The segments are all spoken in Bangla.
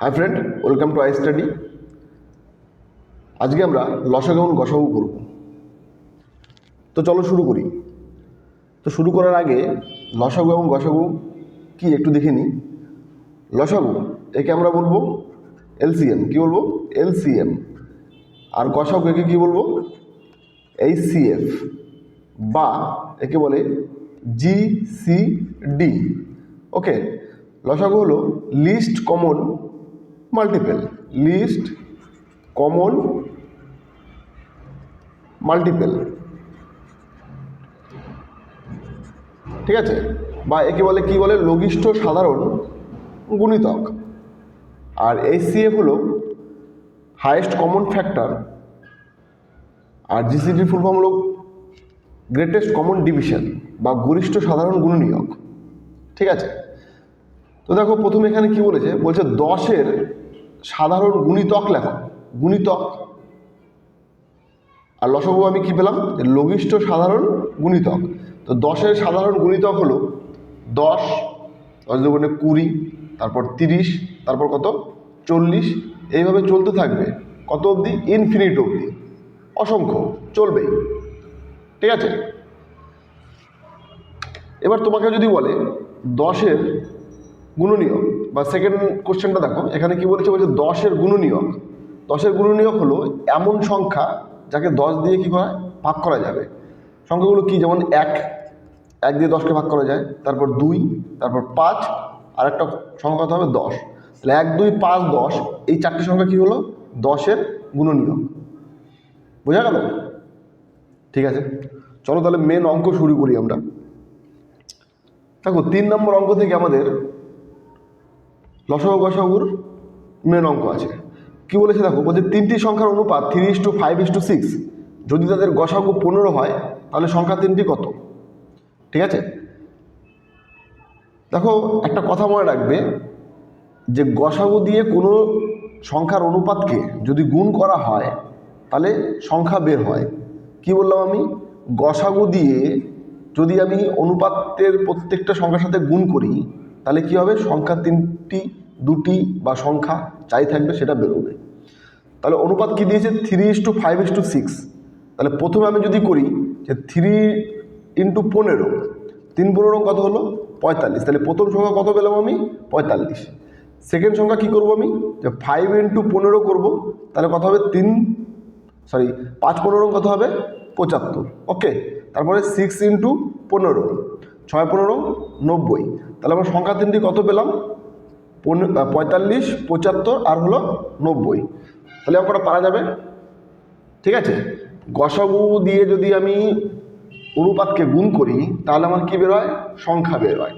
Hi friend, welcome to I study. আজকে আমরা লসাগু এবং গসাগু করব। তো চলো শুরু করি। তো শুরু করার আগে লসাগু এবং গসাগু কি একটু দেখে নিই। লসাগু একে আমরা বলবো এলসিএম। কি বলবো? এলসিএম। আর গসাগু একে কি বলবো? এইচসিএফ, বা একে বলে জিসিডি। ওকে, লসাগু হলো list common multiple. List common multiple, ঠিক আছে? বা একে বলে কি বলে? লঘিষ্ঠ সাধারণ গুণিতক। আর এইচসিএফ হলো হাইয়েস্ট কমন ফ্যাক্টর। আর জিসিডির ফুল ফর্ম হলো গ্রেটেস্ট কমন ডিভিশন বা গরিষ্ঠ সাধারণ গুণনীয়ক, ঠিক আছে? তো দেখো প্রথমে এখানে কি বলেছে, বলছে 10-এর সাধারণ গুণিতক লেখো। গুণিতক। আর লসাগু আমি কি পেলাম? লঘিষ্ঠ সাধারণ গুণিতক। তো 10-এর সাধারণ গুণিতক হলো 10, 10 দুগুণে 20, তারপর 30, তারপর কত? 40। এইভাবে চলতে থাকবে কত অবধি? ইনফিনিট অবধি। অসংখ্য চলবেই, ঠিক আছে? এবার তোমাকে যদি বলে 10-এর গুণনীয়ক, বা সেকেন্ড কোশ্চেনটা দেখো এখানে কি বলেছে, বলছে 10-এর গুণনীয়ক। 10-এর গুণনীয়ক হলো এমন সংখ্যা যাকে 10 দিয়ে কি করা ভাগ করা যাবে। সংখ্যাগুলো কি? যেমন 1 দিয়ে 10কে ভাগ করা যায়, তারপর 2, তারপর 5, আর একটা সংখ্যা কত হবে? 10। তাহলে 1, 2, 5, 10, এই চারটি সংখ্যা কি হলো? 10-এর গুণনীয়ক। বোঝা গেল? ঠিক আছে, চলো তাহলে মেন অঙ্ক শুরু করি আমরা। দেখো 3 নম্বর অঙ্ক থেকে আমাদের লসাগু গসাগুর মেন অঙ্ক আছে। কি বলেছে দেখো, বলছে 3টি সংখ্যার অনুপাত 3:5:6, যদি তাদের গসাগু 15 হয় তাহলে সংখ্যা 3টি কত? ঠিক আছে, দেখো একটা কথা মনে রাখবে যে গসাগু দিয়ে কোনো সংখ্যার অনুপাতকে যদি গুণ করা হয় তাহলে সংখ্যা বের হয়। কি বললাম আমি? গসাগু দিয়ে যদি আমি অনুপাতের প্রত্যেকটা সংখ্যার সাথে গুণ করি তাহলে কি হবে? সংখ্যা 3টি, 2টি বা সংখ্যা যাই থাকবে সেটা বেরোবে। তাহলে অনুপাত কি দিয়েছে? 3:5:6। তাহলে প্রথমে আমি যদি করি যে 3 × 15, 3 15 কত হলো? 45। তাহলে প্রথম সংখ্যা কত পেলাম আমি? 45। সেকেন্ড সংখ্যা কি করব আমি? যে 5 × 15 করব, তাহলে কত হবে? 5 15 কত হবে? 75। ওকে, তারপরে 6 × 15, 6 15 90। তাহলে আমরা সংখ্যা 3টি কত পেলাম? 45, 75 আর হলো 90। তাহলে অঙ্কটা পারা যাবে, ঠিক আছে? গসাগু দিয়ে যদি আমি অনুপাতকে গুণ করি তাহলে আমার কি বের হয়? সংখ্যা বের হয়।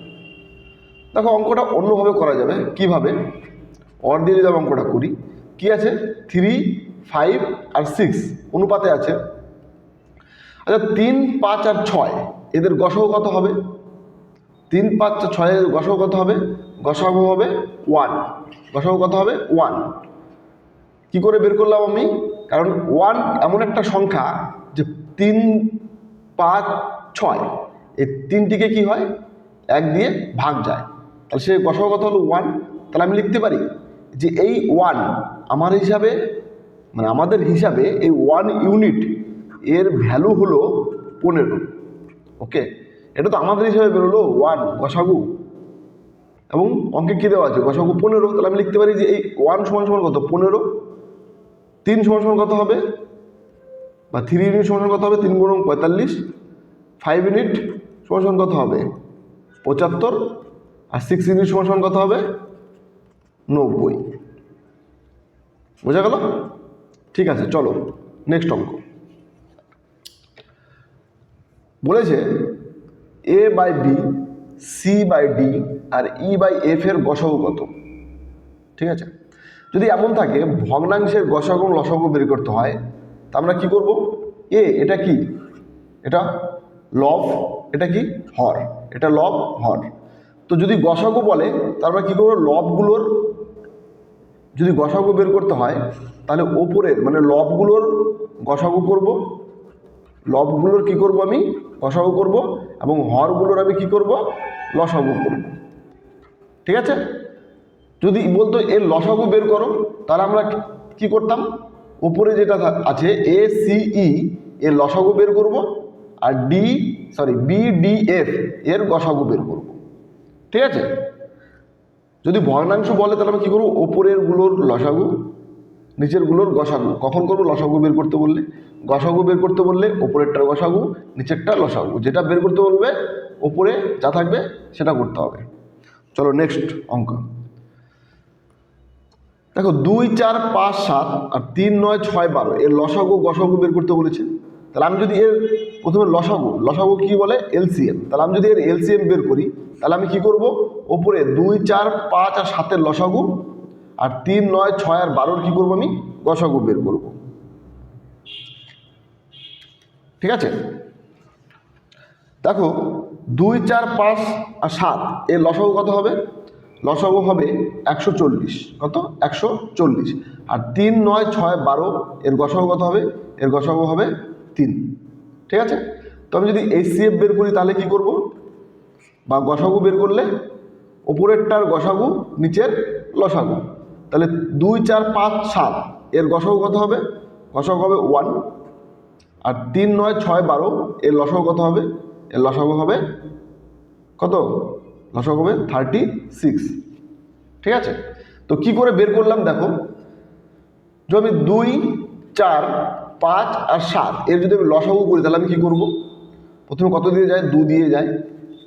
দেখো অঙ্কটা অন্যভাবে করা যাবে। কিভাবে? অর দিয়ে যদি আমি অঙ্কটা করি, কি আছে? 3, 5 আর 6 অনুপাতে আছে। আচ্ছা 3, 5 আর 6 এদের গসাগু কত হবে? 3, 5, 6 এর গসাগু কত হবে? গসাগু হবে 1। গসাগু কত হবে? 1। কি করে বের করলাম আমি? কারণ 1 এমন একটা সংখ্যা যে 3, 5, 6 এই তিনটিকে কি হয়? 1 দিয়ে ভাগ যায়। তাহলে সে গসাগু কত হলো? 1। তাহলে আমি লিখতে পারি যে এই 1 আমার হিসাবে, মানে আমাদের হিসাবে এই 1 ইউনিট এর ভ্যালু হলো 15। ওকে, এটা তো আমাদের হিসাবে বেরোলো 1 গসাগু, এবং অঙ্কে কী দেওয়া আছে? গসাগু 15। তাহলে আমি লিখতে পারি যে এই 1 সমান সমান কত? 15। 3 সমান সমান কত হবে? বা 3 ইউনিট সমান কত হবে? 3 × 45। 5 ইউনিট সমান সমান কত হবে? 75। আর 6 ইউনিট সমান সমান কত হবে? 90। বোঝা গেল? ঠিক আছে, চলো নেক্সট অঙ্ক। বলেছে a/b, c/d আর e/f এর গসাগু কত? ঠিক আছে, যদি এমন থাকে ভগ্নাংশের গসাগু লসাগু বের করতে হয় তা আমরা কি করব? এটা কি? এটা লব, এটা কি? হর। এটা লব হর। তো যদি গসাগু বলে তার আমরা কী করবো? লবগুলোর যদি গসাগু বের করতে হয় তাহলে ওপরের মানে লবগুলোর গসাগু করব, লবগুলোর কি করব আমি? গসাগু করব, এবং হরগুলোর আমি কি করব? লসাগু করব। ঠিক আছে, যদি বলতো এর লসাগু বের করো, তাহলে আমরা কি করতাম, ওপরে যেটা আছে ACE এর লসাগু বের করব, আর BDF এর গসাগু বের করব। ঠিক আছে, যদি ভগ্নাংশ বলে তাহলে আমরা কী করবো, ওপরের গুলোর লসাগু, নিচের গুলোর গসাগু। কখন করবো, লসাগু বের করতে বললে। গসাগু বের করতে বললে ওপরেরটার গসাগু, নিচেরটার লসাগু। যেটা বের করতে বলবে ওপরে যা থাকবে সেটা করতে হবে। চলো নেক্সট অঙ্ক। দেখো 2, 4, 5, 7 আর 3, 9, 6, 12 এর লসাগু গসাগু বের করতে বলেছে। তাহলে আমি যদি এর প্রথমে লসাগু কি বলে, LCM। তাহলে আমি যদি এর LCM বের করি, তাহলে আমি কি করব, ওপরে 2, 4, 5 আর 7 লসাগু, আর 3, 9, 6 আর 12 কি করব, আমি গসাগু বের করব। ঠিক আছে, দেখো 2, 4, 5 আর 7 এর লসাগু কত হবে, লসাগু হবে 140। কত, 140। আর 3, 9, 6, 12 এর গসাগু কত হবে, এর গসাগু হবে 3। ঠিক আছে, তো আমি যদি HCF বের করি তাহলে কি করব, বা গসাগু বের করলে ওপরেরটার গসাগু, নিচের লসাগু। তাহলে 2, 4, 5, 7 এর গসাগু কত হবে, গসাগু হবে 1। আর 3, 9, 6, 12 এর লসাগু কত হবে, এর লসাগু হবে কত, লসাগু হবে 36। ঠিক আছে, তো কি করে বের করলাম দেখো, যদি আমি 2, 4, 5 আর 7 এর যদি আমি লসাগু করি তাহলে আমি কী করব, প্রথমে কত দিয়ে যায়, 2 দিয়ে যায়,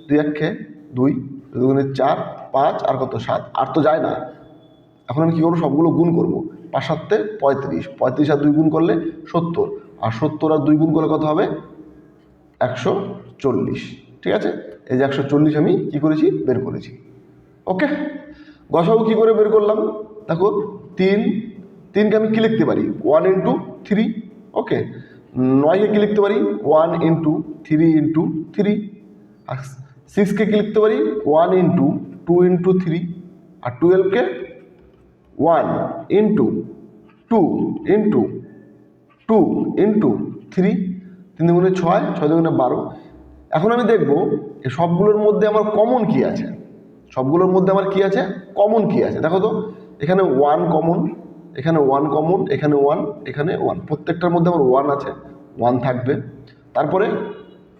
2 1 2, 2 2 4, 5 আর কত 7, আর তো যায় না। এখন আমি কী করবো, সবগুলো গুণ করব। 5 7 35, 35 আর 2 গুণ করলে 70, আর 70 আর 2 গুণ করলে কত হবে, 140। ঠিক আছে, এই যে 140 আমি কি করেছি, বের করেছি। ওকে, গসাগু কী করে বের করলাম, দেখো 3কে আমি কি লিখতে পারি, 1 × 3। ওকে, 9কে কি লিখতে পারি, 1 × 3 × 3। আর 6কে কি লিখতে পারি, 1 × 2 × 3। আর 12কে 1 × 2 × 2 × 3। 3 দুগুণে 6, 6 দুগুণে 12। এখন আমি দেখব এই সবগুলোর মধ্যে আমার কমন কি আছে, সবগুলোর মধ্যে আমার কি আছে, কমন কি আছে। দেখো তো, এখানে 1 কমন, এখানে 1 কমন, এখানে 1, এখানে 1, প্রত্যেকটার মধ্যে আমার 1 আছে, 1 থাকবে। তারপরে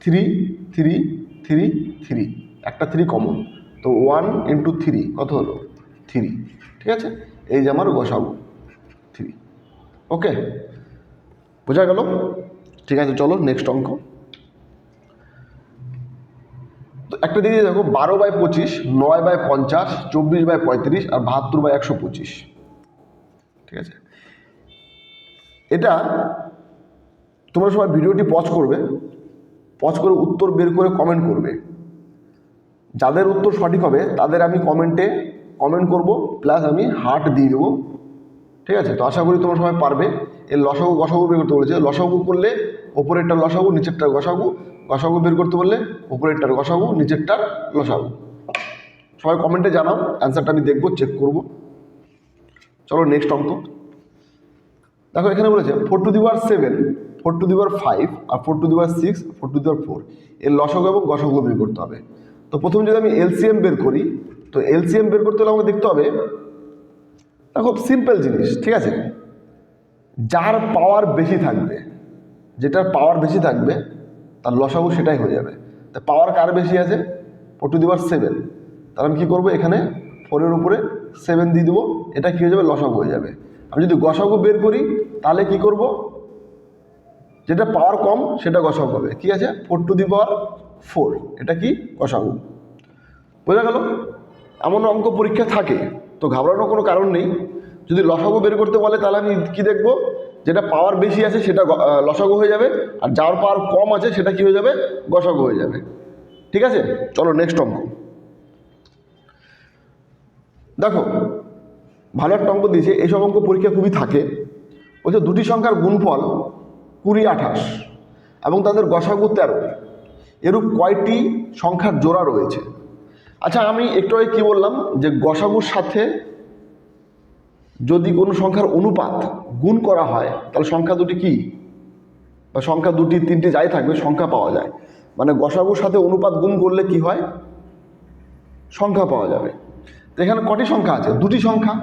3 3 3 3, একটা 3 কমন, তো 1 × 3 কত হলো, 3। ঠিক আছে, এই যে আমার গসাগু 3। ওকে, বোঝা গেল। ঠিক আছে, চলো নেক্সট অঙ্ক। তো একটা দিকে দেখো 12/25, 9/50, 24/35 আর 72/125। ঠিক আছে, এটা তোমরা সবাই ভিডিওটি পজ করবে, পজ করে উত্তর বের করে কমেন্ট করবে। যাদের উত্তর সঠিক হবে তাদের আমি কমেন্টে কমেন্ট করব, প্লাস আমি হার্ট দিয়ে দেবো। ঠিক আছে, তো আশা করি তোমরা সবাই পারবে। এর লসাগু গসাগু বের করতে বলেছে, লসাগু করলে ওপরেরটার লসাগু, নিচেরটার গসাগু। গসাগু বের করতে বললে ওপরেরটার গসাগু, নিচেরটার লসাগু। সবাই কমেন্টে জানাও, অ্যান্সারটা আমি দেখবো, চেক করব। চলো নেক্সট অঙ্ক। দেখো এখানে বলেছে 4 to the power 7, 4 to the power 5 আর 4 to the power 6, 4 to the power 4 এর লসাগু এবং গসাগু বের করতে হবে। তো প্রথমে যদি আমি LCM বের করি, তো LCM বের করতে হলে আমাকে দেখতে হবে, দেখো সিম্পল জিনিস। ঠিক আছে, যার পাওয়ার বেশি থাকবে, যেটার পাওয়ার বেশি থাকবে তার লসাগু সেটাই হয়ে যাবে। তা পাওয়ার কার বেশি আছে, 4 টু দি পাওয়ার 7। তাহলে আমি কী করবো, এখানে 4-এর উপরে 7 দিয়ে দেবো, এটা কী হয়ে যাবে, লসাগু হয়ে যাবে। আমি যদি গসাগু বের করি তাহলে কি করব, যেটা পাওয়ার কম সেটা গসাগু হবে। কি আছে, 4 টু দি পাওয়ার 4, এটা কি, গসাগু। বোঝা গেল। এমন অঙ্ক পরীক্ষা থাকে, তো ঘাবড়ানোর কোনো কারণ নেই। যদি লসাগু বের করতে বলে তাহলে আমি কি দেখব, যেটা পাওয়ার বেশি আছে সেটা লসাগু হয়ে যাবে, আর যার পাওয়ার কম আছে সেটা কি হয়ে যাবে, গসাগু হয়ে যাবে। ঠিক আছে, চলো নেক্সট অঙ্ক। দেখো ভালো একটা অঙ্ক দিয়েছে, এইসব অঙ্ক পরীক্ষা খুবই থাকে। বলছে দুটি সংখ্যার গুণফল 20 28 এবং তাদের গসাগু 13, এরূপ কয়টি সংখ্যার জোড়া রয়েছে। আচ্ছা, আমি একটু আগে কী বললাম, যে গসাগুর সাথে যদি কোনো সংখ্যার অনুপাত গুণ করা হয় তাহলে সংখ্যা দুটি কি, বা সংখ্যা 2টি 3টি যাই থাকবে সংখ্যা পাওয়া যায়। মানে গসাগুর সাথে অনুপাত গুণ করলে কি হয়, সংখ্যা পাওয়া যাবে। তো এখানে কটি সংখ্যা আছে? দুটি সংখ্যা,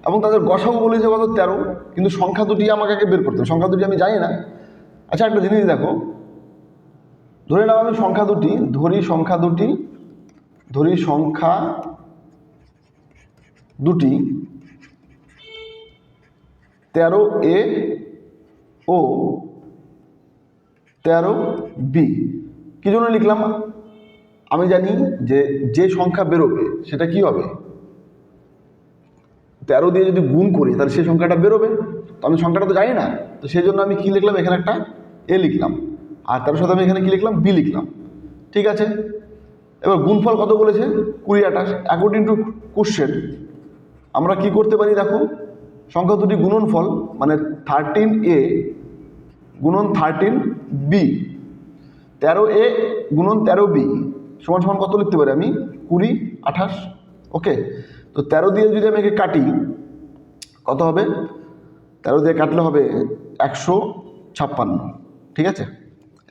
এবং তাদের গসাগু বলেছে কত? 13। কিন্তু সংখ্যা দুটি আমাকে আগে বের করতে হবে, সংখ্যা দুটি আমি জানি না। আচ্ছা, একটা জিনিস দেখো, ধরে নাও আমি সংখ্যা দুটি ধরি, সংখ্যা দুটি 13A ও 13B। কি জন্য লিখলাম? আমি জানি যে সংখ্যা বেরোবে সেটা কি হবে, 13 দিয়ে যদি গুণ করি তাহলে সেই সংখ্যাটা বেরোবে। তো আমি সংখ্যাটা তো জানি না, তো সেই জন্য আমি কি লিখলাম, এখানে একটা A লিখলাম, আর 13 সাথে আমি এখানে কি লিখলাম, B লিখলাম। ঠিক আছে, এবার গুণফল কত বলেছে? 20 28। অ্যাকর্ডিং টু কোশ্চেন আমরা কি করতে পারি দেখো, সংখ্যা দুটি গুণনফল মানে 13A গুণন 13B, 13A গুণন 13B সমান সমান কত লিখতে পারি আমি? 20 28। ওকে, তো 13 দিয়ে যদি আমি একে কাটি কত হবে? 13 দিয়ে কাটলে হবে 156। ঠিক আছে,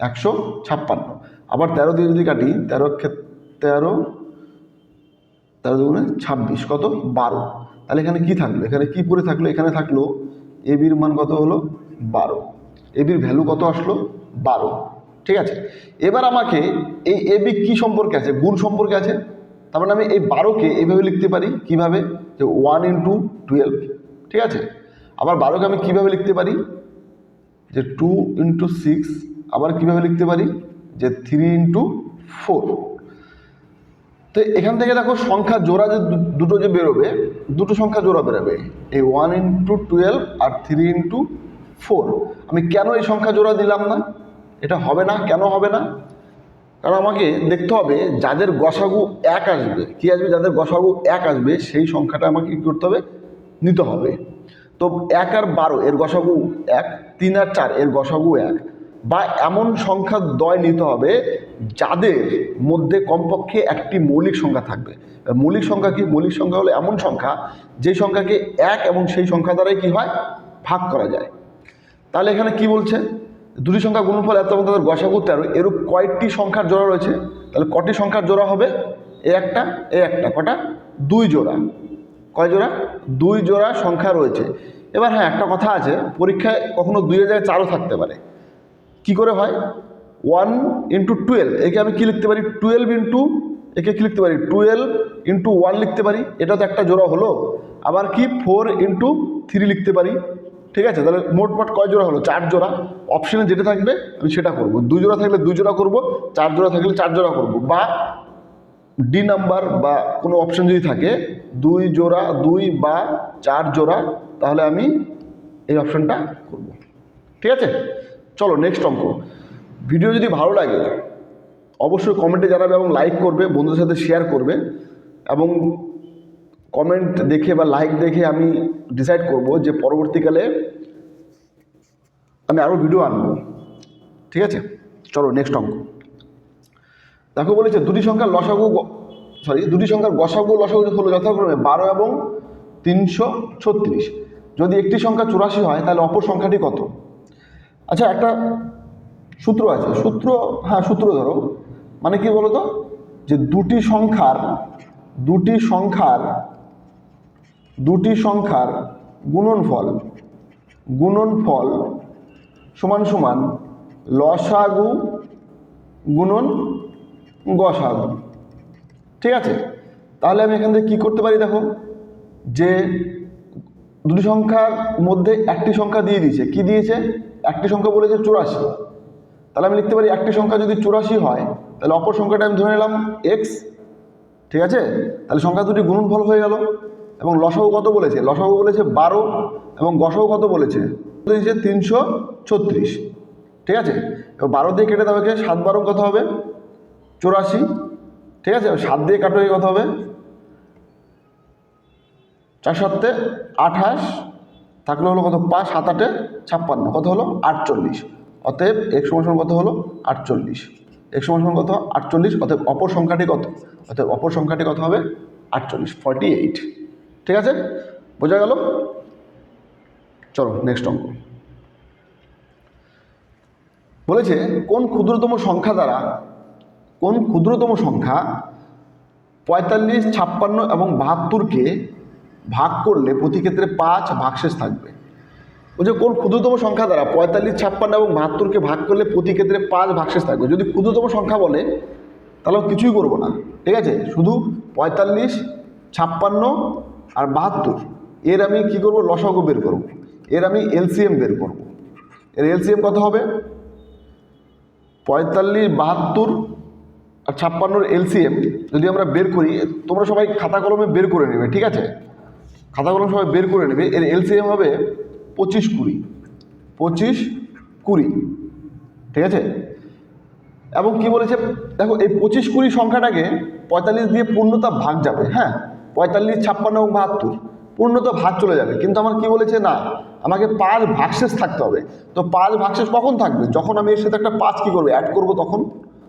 156। আবার 13 দিয়ে যদি কাটি, 13 দুগুণে 26, কত? 12। তাহলে এখানে কি থাকলো? এখানে কি পড়ে থাকলো? এখানে থাকলো এবির মান কত হলো? 12। এবির ভ্যালু কত আসলো? 12। ঠিক আছে, এবার আমাকে এই এবি কি সম্পর্কে আছে? গুণ সম্পর্কে আছে। তার মানে আমি এই 12কে এইভাবে লিখতে পারি, কিভাবে? যে 1 × 12। ঠিক আছে, আবার 12কে আমি কিভাবে লিখতে পারি? যে 2 × 6। আবার কিভাবে লিখতে পারি? যে 3 × 4। তো এখান থেকে দেখো সংখ্যা জোড়া যে দুটো যে বেরোবে, দুটো সংখ্যা জোড়া বেরোবে, এই 1 × 12 আর 3 × 4। আমি কেন এই সংখ্যা জোড়া দিলাম না? এটা হবে না। কেন হবে না? কারণ আমাকে দেখতে হবে যাদের গসাগু 1 আসবে, কি আসবে? যাদের গসাগু 1 আসবে সেই সংখ্যাটা আমাকে কী করতে হবে? নিতে হবে। তো 1 আর 12 এর গসাগু 1, 3 আর 4 এর গসাগু 1, বা এমন সংখ্যা দ্বয় নিতে হবে যাদের মধ্যে কমপক্ষে একটি মৌলিক সংখ্যা থাকবে। মৌলিক সংখ্যা কি? মৌলিক সংখ্যা হলো এমন সংখ্যা যে সংখ্যাকে 1 এবং সেই সংখ্যা দ্বারাই কি হয়? ভাগ করা যায়। তাহলে এখানে কি বলছে? দুটি সংখ্যা গুণফল এত এবং তাদের গসাগু 13, এরূপ কয়টি সংখ্যার জোড়া রয়েছে? তাহলে কটি সংখ্যার জোড়া হবে? এ একটা কটা? 2 জোড়া। কয় জোড়া? 2 জোড়া সংখ্যা রয়েছে। এবার হ্যাঁ, একটা কথা আছে, পরীক্ষায় কখনো 2 এর জায়গায় 4ও থাকতে পারে। কি করে হয়? 1 × 12, একে আমি কি লিখতে পারি? 12 × একে কি লিখতে পারি? 12 × 1 লিখতে পারি। এটা তো একটা জোড়া হলো। আবার কি 4 × 3 লিখতে পারি। ঠিক আছে, তাহলে মোটমাট কয় জোড়া হলো? 4 জোড়া। অপশনে যেটা থাকবে আমি সেটা করব। 2 জোড়া থাকলে 2 জোড়া করব, 4 জোড়া থাকলে 4 জোড়া করব, বা ডি নাম্বার বা কোনো অপশন যদি থাকে 2 জোড়া, 2 বা 4 জোড়া, তাহলে আমি এই অপশনটা করব। ঠিক আছে, চলো নেক্সট অঙ্ক। ভিডিও যদি ভালো লাগে অবশ্যই কমেন্টে জানাবে এবং লাইক করবে, বন্ধুদের সাথে শেয়ার করবে। এবং কমেন্ট দেখে বা লাইক দেখে আমি ডিসাইড করব যে পরবর্তীকালে আমি আরও ভিডিও আনবো। ঠিক আছে, চলো নেক্সট অঙ্ক। দেখো বলেছে দুটি সংখ্যার গসাগু লসাগু হলো যথাক্রমে 12 এবং 336। যদি একটি সংখ্যা 84 হয় তাহলে অপর সংখ্যাটি কত? আচ্ছা, একটা সূত্র আছে। সূত্র ধরো, মানে কি বলো তো, যে দুটি সংখ্যার গুণনফল সমান সমান লসাগু গুণন গসাগু। ঠিক আছে, তাহলে আমি এখান থেকে কী করতে পারি? দেখো, যে দুটি সংখ্যার মধ্যে একটি সংখ্যা দিয়ে দিয়েছে। কি দিয়েছে? একটি সংখ্যা বলেছে 84। তাহলে আমি লিখতে পারি একটি সংখ্যা যদি 84 হয় তাহলে অপর সংখ্যাটা আমি ধরে নিলাম x। ঠিক আছে, তাহলে সংখ্যা দুটি গুণনফল হয়ে গেল। এবং লসাগু কত বলেছে? লসাগু বলেছে 12, এবং গসাগু কত বলেছে? 336। ঠিক আছে, এবার 12 দিয়ে কেটে দেওয়া 7 12 কত হবে? 84। ঠিক আছে, 7 দিয়ে কাটো কত হবে? 4 7 28, থাকলে হলো কত? 5 7 8 56, কত হলো? 48। অতএব x সমান কত হলো? 48। x সমান কত? 48। অতএব অপর সংখ্যাটি কত? অপর সংখ্যাটি কত হবে? 48, 48। ঠিক আছে, বোঝা গেল? চলো নেক্সট অঙ্ক। বলেছে কোন ক্ষুদ্রতম সংখ্যা 45, 56 এবং 72কে ভাগ করলে প্রতি ক্ষেত্রে 5 ভাগশেষ থাকবে। বলছে কোন ক্ষুদ্রতম সংখ্যা দ্বারা 45, 56 এবং 72কে ভাগ করলে প্রতি ক্ষেত্রে 5 ভাগশেষ থাকবে। যদি ক্ষুদ্রতম সংখ্যা বলে তাহলে কিছুই করবো না, ঠিক আছে, শুধু 45, 56 আর 72 এর আমি কি করব, লসাগু বের করব, এর আমি এলসিএম বের করব। এর এলসিএম কত হবে? 45, 72 আর 56 এলসিএম যদি আমরা বের করি, তোমরা সবাই খাতা কলমে বের করে নেবে, ঠিক আছে, খাতা কলম সবাই বের করে নেবে। এর এলসিএম হবে 25, 20, 25, 20, ঠিক আছে। এবং কি বলেছে দেখো, এই 25, 20 সংখ্যাটাকে 45 দিয়ে পূর্ণতা ভাগ যাবে, হ্যাঁ, 45, 56 এবং 72 পূর্ণতা ভাগ চলে যাবে, কিন্তু আমার কি বলেছে না, আমাকে 5 ভাগশেষ থাকতে হবে। তো 5 ভাগশেষ কখন থাকবে? যখন আমি এর সাথে একটা 5 কি করবো, অ্যাড করবো তখন।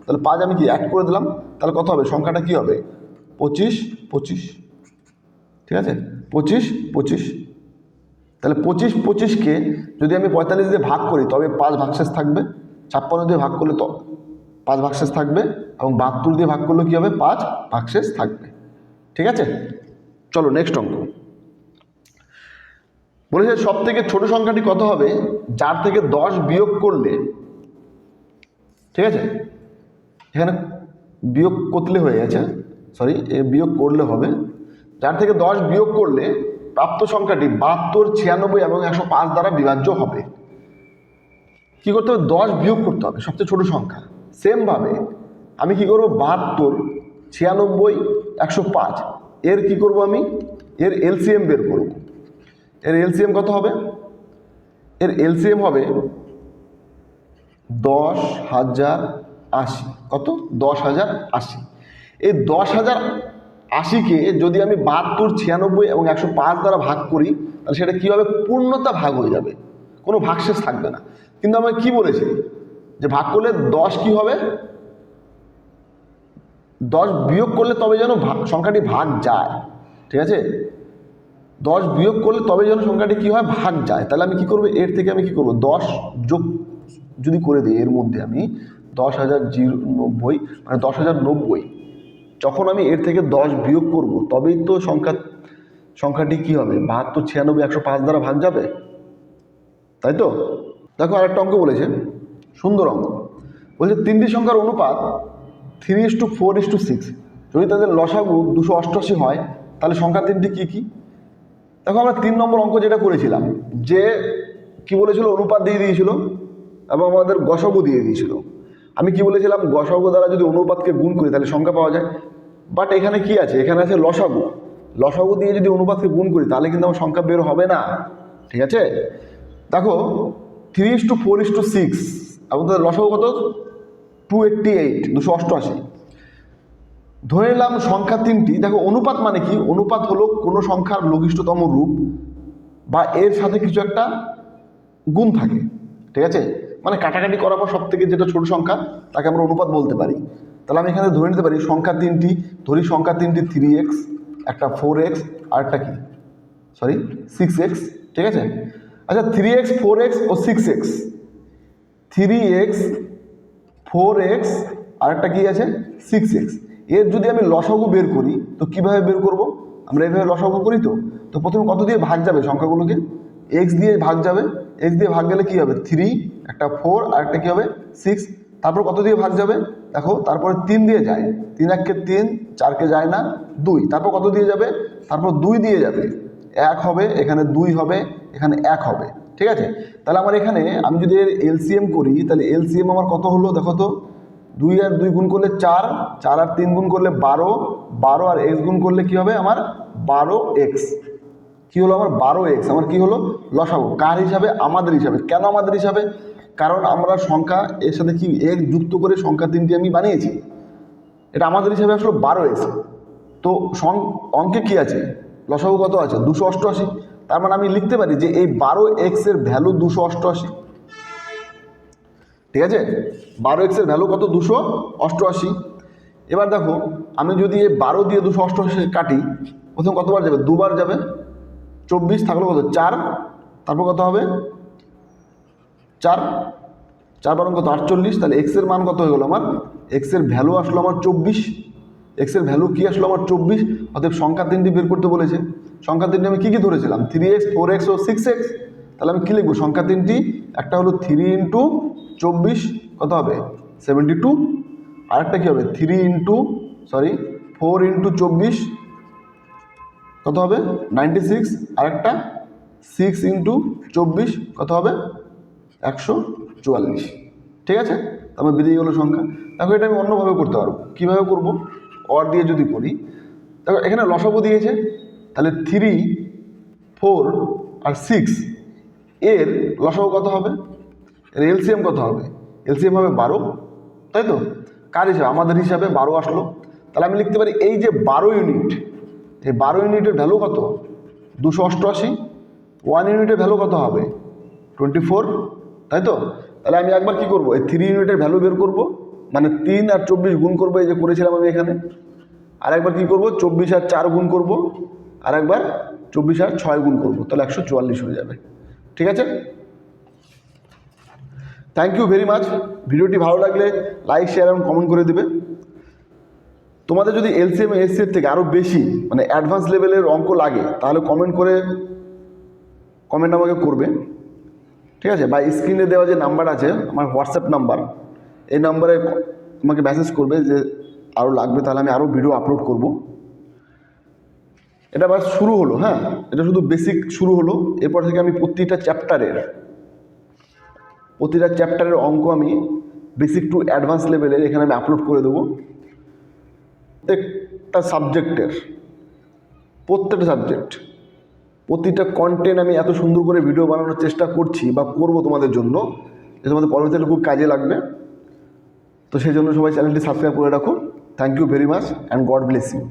তাহলে 5 আমি কি অ্যাড করে দিলাম, তাহলে কত হবে, সংখ্যাটা কি হবে, 25, 25, ঠিক আছে, 25, 25। তাহলে 25, 25কে যদি আমি 45 দিয়ে ভাগ করি তবে 5 ভাগশেষ থাকবে, 56 দিয়ে ভাগ করলে তো 5 ভাগশেষ থাকবে, এবং 72 দিয়ে ভাগ করলে কী হবে, 5 ভাগশেষ থাকবে, ঠিক আছে। চলো নেক্সট অঙ্ক বলেছে সব থেকে ছোট সংখ্যাটি কত হবে যার থেকে 10 বিয়োগ করলে, ঠিক আছে, এখানে বিয়োগ করলে হয়ে গেছে, সরি, বিয়োগ করলে হবে, যার থেকে 10 বিয়োগ করলে প্রাপ্ত সংখ্যাটি 72, 96 এবং 105 দ্বারা বিভাজ্য হবে। কি করতে হবে, 10 বিয়োগ করতে হবে সবচেয়ে ছোট সংখ্যা। সেমভাবে আমি কি করব, 72, 96, 105 এর কি করব, আমি এর এলসিএম বের করব। এর এলসিএম কত হবে, এর এলসিএম হবে 10,080। কত, 10,080। এই 10,080কে যদি আমি 72, 96 এবং 105 দ্বারা ভাগ করি তাহলে সেটা কী হবে, পূর্ণতা ভাগ হয়ে যাবে, কোনো ভাগশেষ থাকবে না। কিন্তু আমরা কি বলেছি যে ভাগ করলে 10 কি হবে, 10 বিয়োগ করলে তবে যেন সংখ্যাটি ভাগ যায়, ঠিক আছে, 10 বিয়োগ করলে তবে যেন সংখ্যাটি কী হয়, ভাগ যায়। তাহলে আমি কি করব, এর থেকে আমি কি করব, 10 যোগ যদি করে দিই এর মধ্যে আমি 10,090 মানে 10,090, যখন আমি এর থেকে 10 বিয়োগ করব তবেই তো সংখ্যাটি কি হবে, 72, 96, 105 দ্বারা ভাগ যাবে, তাই তো। দেখো আরেকটা অঙ্ক বলেছে, সুন্দর অঙ্ক, বলছে 3টি সংখ্যার অনুপাত 3:4:6, যদি তাদের লসাগু 288 হয় তাহলে সংখ্যা 3টি কী কী। দেখো আমরা 3 নম্বর অঙ্ক যেটা করেছিলাম, যে কি বলেছিল, অনুপাত দিয়ে দিয়েছিল এবং আমাদের গসাগু দিয়ে দিয়েছিল। আমি কি বলেছিলাম, গসাগু দ্বারা যদি অনুপাতকে গুণ করি তাহলে সংখ্যা পাওয়া যায়, বাট এখানে কি আছে, এখানে আছে লসাগু। লসাগু দিয়ে যদি অনুপাতকে গুণ করি তাহলে কিন্তু আমার সংখ্যা বের হবে না, ঠিক আছে। দেখো 3:4:6 এবং তাদের লসাগু কত, 288, 288। ধরে নিলাম সংখ্যা 3টি। দেখো অনুপাত মানে কি, অনুপাত হলো কোনো সংখ্যার লঘিষ্ঠতম রূপ বা এর সাথে কিছু একটা গুণ থাকে, ঠিক আছে, মানে কাটাকাটি করার পর সব থেকে যেটা ছোট সংখ্যা তাকে আমরা অনুপাত বলতে পারি। তাহলে আমি এখানে ধরে নিতে পারি সংখ্যা 3টি, ধরি সংখ্যা 3টি 3x, একটা 4x আর একটা কি, সরি 6x, ঠিক আছে। আচ্ছা 3x, 4x ও 6x, 3x, 4x আর একটা কি আছে 6x, এর যদি আমি লসাগু বের করি তো কিভাবে বের করব, আমরা এইভাবে লসাগু করি। তো প্রথমে কত দিয়ে ভাগ যাবে সংখ্যাগুলোকে, x দিয়ে ভাগ যাবে, x দিয়ে ভাগ গেলে কি হবে, 3, একটা 4 আর একটা কি হবে 6, তারপর কত দিয়ে ভাগ যাবে, দেখো তারপরে 3 দিয়ে যায়, 3 1-কে 3, 4-কে যায় না 2, তারপর কত দিয়ে যাবে, তারপর 2 দিয়ে যাবে, 1 হবে, এখানে 2 হবে, এখানে 1 হবে, ঠিক আছে। তাহলে আমার এখানে আমি যদি এর এলসিএম করি তাহলে এলসিএম আমার কত হলো, দেখো তো 2 আর 2 গুণ করলে 4, 4 আর 3 গুণ করলে 12, 12 আর x গুণ করলে কি হবে আমার 12x, কি হলো আমার 12x, আমার কি হলো লসাগু। কার হিসাবে, আমাদের হিসাবে। কেন আমাদের হিসাবে, কারণ আমরা সংখ্যা এর সাথে কি x যুক্ত করে সংখ্যা 3টি আমি বানিয়েছি, এটা আমাদের হিসাবে আসলে 12x। তো অঙ্কে কি আছে, লসাগু কত আছে 288, তার মানে আমি লিখতে পারি যে এই 12x এর ভ্যালু 288, ঠিক আছে, 12x এর ভ্যালু কত 288। এবার দেখো আমি যদি এই 12 দিয়ে 288 কাটি, প্রথম কতবার যাবে, দুবার যাবে, 24 থাকলো কত 4, তারপর কত হবে 4, 4 বারং কত 48, তাহলে x এর মান কত হয়ে গেলো আমার, x এর ভ্যালু আসলো আমার 24, এক্সের ভ্যালু কী আসলো আমার 24, অতএব সংখ্যা তিনটি বের করতে বলেছে। সংখ্যা তিনটি আমি কী কী ধরেছিলাম, 3x 4x ও 6x। তাহলে আমি কী লিখবো, সংখ্যা তিনটি, একটা হলো 3 ইন্টু 24 কত হবে 72, আরেকটা কী হবে 4 ইন্টু 24 কত হবে 96, আরেকটা 6 ইন্টু 24 কত হবে 144। ঠিক আছে, তারপর বেরিয়ে গেলো সংখ্যা। দেখো এটা আমি অন্যভাবে করতে পারবো। কীভাবে করবো, অর দিয়ে যদি করি, দেখো এখানে লসাগু দিয়েছে, তাহলে 3, 4 আর 6 এর লসাগু কত হবে, এর এলসিএম কত হবে, এলসিএম হবে 12, তাই তো। কার হিসাবে, আমাদের হিসাবে 12 আসলো। তাহলে আমি লিখতে পারি এই যে 12 ইউনিট, এই 12 ইউনিটের ভ্যালু কত 288, 1 ইউনিটের ভ্যালু কত হবে 24, তাই তো। তাহলে আমি একবার কি করব, এই 3 ইউনিটের ভ্যালু বের করব, মানে 3 আর 24 গুণ করবো, এই যে করেছিলাম আমি এখানে। আর একবার কী করবো, 24 আর 4 গুণ করব, আর একবার 24 আর 6 গুণ করব, তাহলে 144 হয়ে যাবে। ঠিক আছে, থ্যাংক ইউ ভেরি মাচ। ভিডিওটি ভালো লাগলে লাইক, শেয়ার এবং কমেন্ট করে দেবে। তোমাদের যদি এলসিএম এসসির থেকে আরও বেশি মানে অ্যাডভান্স লেভেলের অঙ্ক লাগে, তাহলে কমেন্ট আমাকে করবে। ঠিক আছে, বা স্ক্রিনে দেওয়া যে নাম্বার আছে আমার হোয়াটসঅ্যাপ নাম্বার, এই নাম্বারে আমাকে মেসেজ করবে যে আরও লাগবে, তাহলে আমি আরও ভিডিও আপলোড করব। এটা বাস শুরু হলো, হ্যাঁ, এটা শুধু বেসিক শুরু হলো। এরপর থেকে আমি প্রতিটা চ্যাপ্টারের অঙ্ক আমি বেসিক টু অ্যাডভান্স লেভেলের এখানে আমি আপলোড করে দেবো। প্রত্যেকটা সাবজেক্ট, প্রতিটা কন্টেন্ট আমি এত সুন্দর করে ভিডিও বানানোর চেষ্টা করছি বা করব তোমাদের জন্য, যে তোমাদের পরবর্তীতে খুব কাজে লাগবে। তো সেই জন্য সবাই চ্যানেলটি সাবস্ক্রাইব করে রাখো। Thank you very much and God bless you.